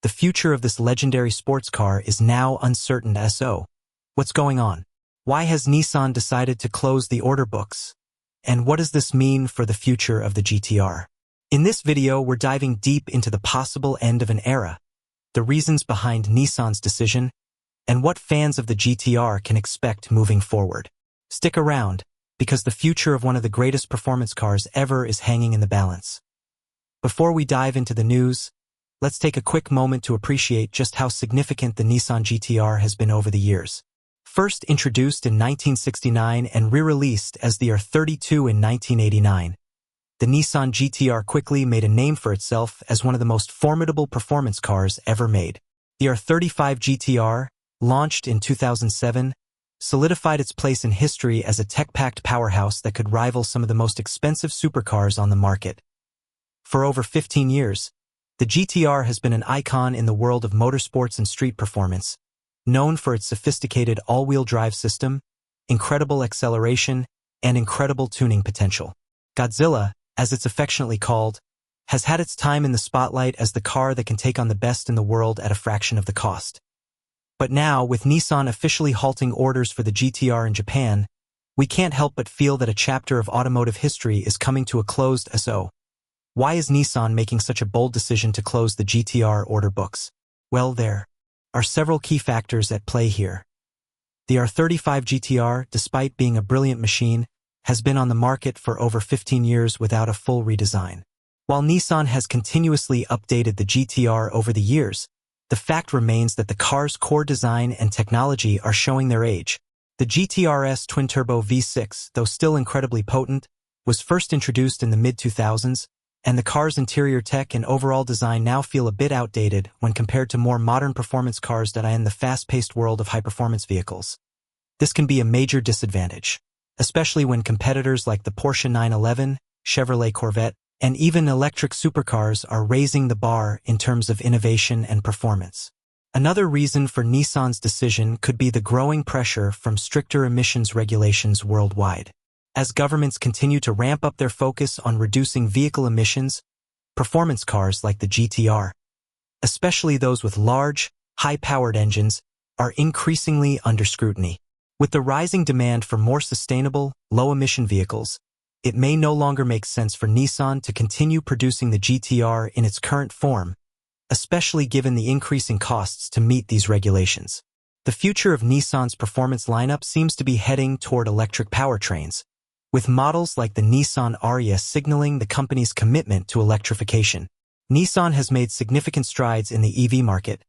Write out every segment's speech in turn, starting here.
the future of this legendary sports car is now uncertain. So, what's going on? Why has Nissan decided to close the order books? And what does this mean for the future of the GTR? In this video, we're diving deep into the possible end of an era, the reasons behind Nissan's decision, and what fans of the GTR can expect moving forward. Stick around, because the future of one of the greatest performance cars ever is hanging in the balance. Before we dive into the news, let's take a quick moment to appreciate just how significant the Nissan GTR has been over the years. First introduced in 1969 and re-released as the R32 in 1989, the Nissan GTR quickly made a name for itself as one of the most formidable performance cars ever made. The R35 GTR, launched in 2007, solidified its place in history as a tech-packed powerhouse that could rival some of the most expensive supercars on the market. For over 15 years, the GTR has been an icon in the world of motorsports and street performance, known for its sophisticated all-wheel drive system, incredible acceleration, and incredible tuning potential. Godzilla, as it's affectionately called, has had its time in the spotlight as the car that can take on the best in the world at a fraction of the cost. But now, with Nissan officially halting orders for the GTR in Japan, we can't help but feel that a chapter of automotive history is coming to a close. So, why is Nissan making such a bold decision to close the GTR order books? Well, there are several key factors at play here. The R35 GTR, despite being a brilliant machine, has been on the market for over 15 years without a full redesign. While Nissan has continuously updated the GTR over the years, the fact remains that the car's core design and technology are showing their age. The GTR's twin-turbo V6, though still incredibly potent, was first introduced in the mid-2000s, and the car's interior tech and overall design now feel a bit outdated when compared to more modern performance cars that are in the fast-paced world of high-performance vehicles. This can be a major disadvantage, especially when competitors like the Porsche 911, Chevrolet Corvette, and even electric supercars are raising the bar in terms of innovation and performance. Another reason for Nissan's decision could be the growing pressure from stricter emissions regulations worldwide. As governments continue to ramp up their focus on reducing vehicle emissions, performance cars like the GTR, especially those with large, high-powered engines, are increasingly under scrutiny. With the rising demand for more sustainable, low-emission vehicles, it may no longer make sense for Nissan to continue producing the GTR in its current form, especially given the increasing costs to meet these regulations. The future of Nissan's performance lineup seems to be heading toward electric powertrains, with models like the Nissan Ariya signaling the company's commitment to electrification. Nissan has made significant strides in the EV market,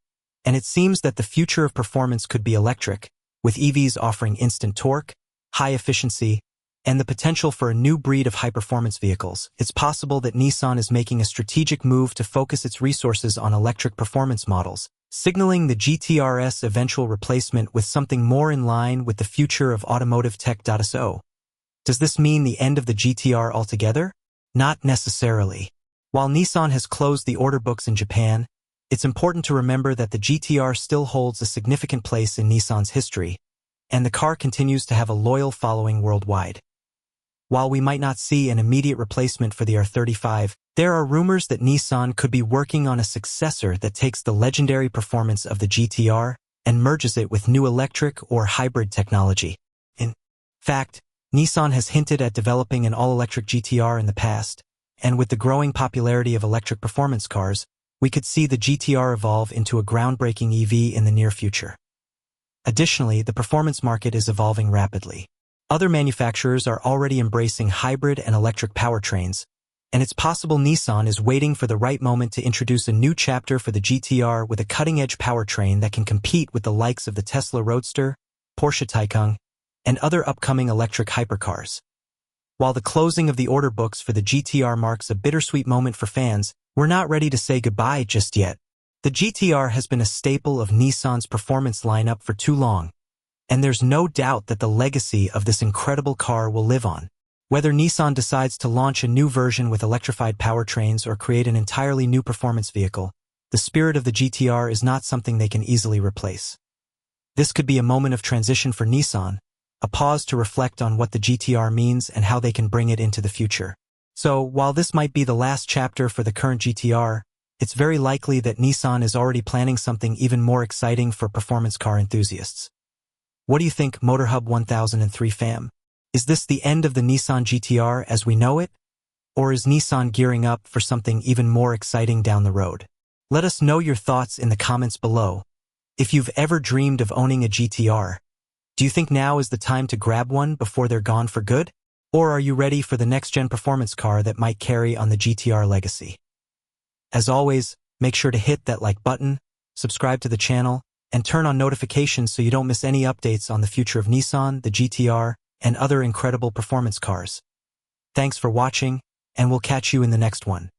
and it seems that the future of performance could be electric, with EVs offering instant torque, high efficiency, and the potential for a new breed of high-performance vehicles. It's possible that Nissan is making a strategic move to focus its resources on electric performance models, signaling the GTR's eventual replacement with something more in line with the future of automotive tech. So, does this mean the end of the GTR altogether? Not necessarily. While Nissan has closed the order books in Japan, it's important to remember that the GTR still holds a significant place in Nissan's history, and the car continues to have a loyal following worldwide. While we might not see an immediate replacement for the R35, there are rumors that Nissan could be working on a successor that takes the legendary performance of the GTR and merges it with new electric or hybrid technology. In fact, Nissan has hinted at developing an all-electric GTR in the past, and with the growing popularity of electric performance cars, we could see the GTR evolve into a groundbreaking EV in the near future. Additionally, the performance market is evolving rapidly. Other manufacturers are already embracing hybrid and electric powertrains, and it's possible Nissan is waiting for the right moment to introduce a new chapter for the GTR with a cutting-edge powertrain that can compete with the likes of the Tesla Roadster, Porsche Taycan, and other upcoming electric hypercars. While the closing of the order books for the GTR marks a bittersweet moment for fans, we're not ready to say goodbye just yet. The GTR has been a staple of Nissan's performance lineup for too long, and there's no doubt that the legacy of this incredible car will live on. Whether Nissan decides to launch a new version with electrified powertrains or create an entirely new performance vehicle, the spirit of the GTR is not something they can easily replace. This could be a moment of transition for Nissan, a pause to reflect on what the GTR means and how they can bring it into the future. So, while this might be the last chapter for the current GTR, it's very likely that Nissan is already planning something even more exciting for performance car enthusiasts. What do you think, MotorHub 1003 fam? Is this the end of the Nissan GT-R as we know it? Or is Nissan gearing up for something even more exciting down the road? Let us know your thoughts in the comments below. If you've ever dreamed of owning a GT-R, do you think now is the time to grab one before they're gone for good? Or are you ready for the next-gen performance car that might carry on the GT-R legacy? As always, make sure to hit that like button, subscribe to the channel, and turn on notifications so you don't miss any updates on the future of Nissan, the GT-R, and other incredible performance cars. Thanks for watching, and we'll catch you in the next one.